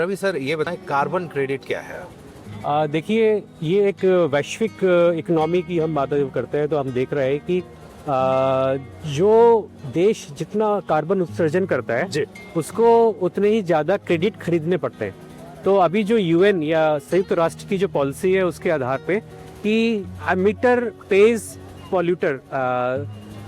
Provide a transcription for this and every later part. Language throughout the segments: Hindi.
रवि सर, ये बताएं कार्बन क्रेडिट क्या है? देखिए, ये एक वैश्विक इकोनॉमी की हम बात जब करते हैं तो हम देख रहे हैं कि जो देश जितना कार्बन उत्सर्जन करता है जी। उसको उतने ही ज़्यादा क्रेडिट खरीदने पड़ते हैं। तो अभी जो यूएन या संयुक्त राष्ट्र की जो पॉलिसी है उसके आधार पे कि एमिटर पेज पॉल्यूटर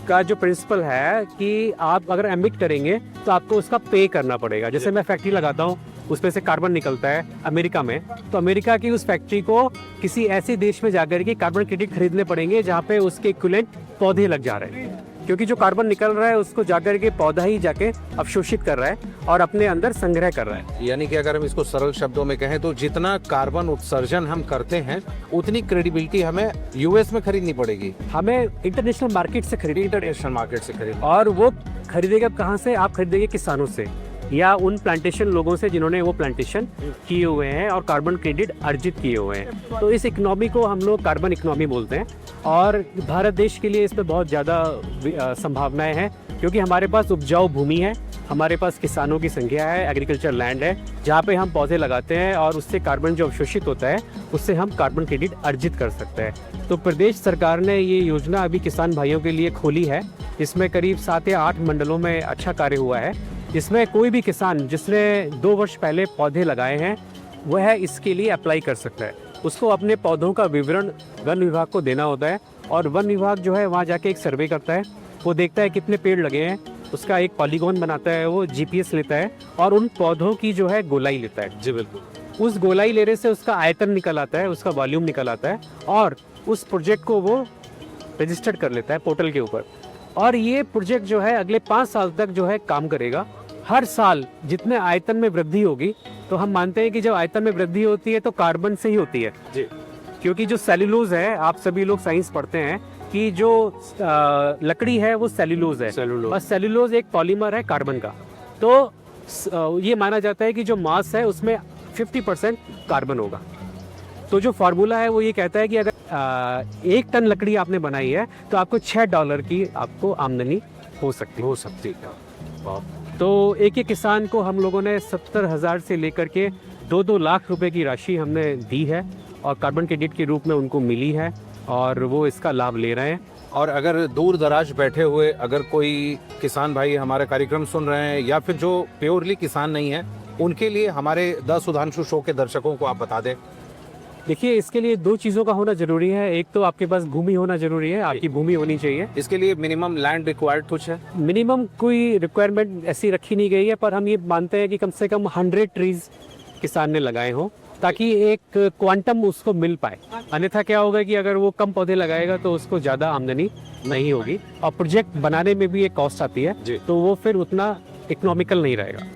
का जो प्रिंसिपल है कि आप अगर एमिट करेंगे तो आपको उसका पे करना पड़ेगा। जैसे मैं फैक्ट्री लगाता हूँ, उसमें से कार्बन निकलता है अमेरिका में, तो अमेरिका की उस फैक्ट्री को किसी ऐसे देश में जाकर के कार्बन क्रेडिट खरीदने पड़ेंगे जहाँ पे उसके इक्विवेलेंट पौधे लग जा रहे हैं, क्योंकि जो कार्बन निकल रहा है उसको जाकर के पौधा ही जाके अवशोषित कर रहा है और अपने अंदर संग्रह कर रहा है। यानी कि अगर हम इसको सरल शब्दों में कहें तो जितना कार्बन उत्सर्जन हम करते हैं उतनी क्रेडिबिलिटी हमें यूएस में खरीदनी पड़ेगी, हमें इंटरनेशनल मार्केट से खरीदनी, इंटरनेशनल मार्केट से खरीदनी। और वो खरीदेगा कहाँ से? आप खरीदेंगे किसानों से या उन प्लांटेशन लोगों से जिन्होंने वो प्लांटेशन किए हुए हैं और कार्बन क्रेडिट अर्जित किए हुए हैं। तो इस इकोनॉमी को हम लोग कार्बन इकोनॉमी बोलते हैं और भारत देश के लिए इसमें बहुत ज़्यादा संभावनाएं हैं, क्योंकि हमारे पास उपजाऊ भूमि है, हमारे पास किसानों की संख्या है, एग्रीकल्चर लैंड है जहाँ पे हम पौधे लगाते हैं और उससे कार्बन जो अवशोषित होता है उससे हम कार्बन क्रेडिट अर्जित कर सकते हैं। तो प्रदेश सरकार ने ये योजना अभी किसान भाइयों के लिए खोली है। इसमें करीब 7 या 8 मंडलों में अच्छा कार्य हुआ है। इसमें कोई भी किसान जिसने 2 वर्ष पहले पौधे लगाए हैं वह इसके लिए अप्लाई कर सकता है। उसको अपने पौधों का विवरण वन विभाग को देना होता है और वन विभाग जो है वहाँ जाके एक सर्वे करता है, वो देखता है कितने पेड़ लगे हैं, उसका एक पॉलीगॉन बनाता है, वो जीपीएस लेता है और उन पौधों की जो है गोलाई लेता है। जी बिल्कुल। उस गोलाई लेने से उसका आयतन निकल आता है, उसका वॉल्यूम निकल आता है और उस प्रोजेक्ट को वो रजिस्टर्ड कर लेता है पोर्टल के ऊपर। और ये प्रोजेक्ट जो है अगले 5 साल तक जो है काम करेगा। हर साल जितने आयतन में वृद्धि होगी, तो हम मानते हैं कि जब आयतन में वृद्धि होती है तो कार्बन से ही होती है जी, क्योंकि जो सेल्यूलोज है, आप सभी लोग साइंस पढ़ते हैं कि जो लकड़ी है वो सेल्यूलोज है और सेल्यूलोज एक पॉलीमर है कार्बन का। तो ये माना जाता है कि जो मास है उसमें 50% कार्बन होगा। तो जो फार्मूला है वो ये कहता है कि अगर 1 टन लकड़ी आपने बनाई है तो आपको $6 की आपको आमदनी हो सकती है। तो एक किसान को हम लोगों ने 70,000 से लेकर के 2-2 लाख रुपए की राशि हमने दी है और कार्बन क्रेडिट के रूप में उनको मिली है और वो इसका लाभ ले रहे हैं। और अगर दूर दराज बैठे हुए अगर कोई किसान भाई हमारा कार्यक्रम सुन रहे हैं या फिर जो प्योरली किसान नहीं है, उनके लिए हमारे द सुधांशु शो के दर्शकों को आप बता दें। देखिए, इसके लिए 2 चीज़ों का होना जरूरी है। एक तो आपके पास भूमि होना जरूरी है, आपकी भूमि होनी चाहिए। इसके लिए मिनिमम लैंड रिक्वायर्ड कुछ है? मिनिमम कोई रिक्वायरमेंट ऐसी रखी नहीं गई है, पर हम ये मानते हैं कि कम से कम 100 ट्रीज किसान ने लगाए हों ताकि एक क्वांटम उसको मिल पाए। अन्यथा क्या होगा कि अगर वो कम पौधे लगाएगा तो उसको ज़्यादा आमदनी नहीं होगी और प्रोजेक्ट बनाने में भी एक कॉस्ट आती है, तो वो फिर उतना इकोनॉमिकल नहीं रहेगा।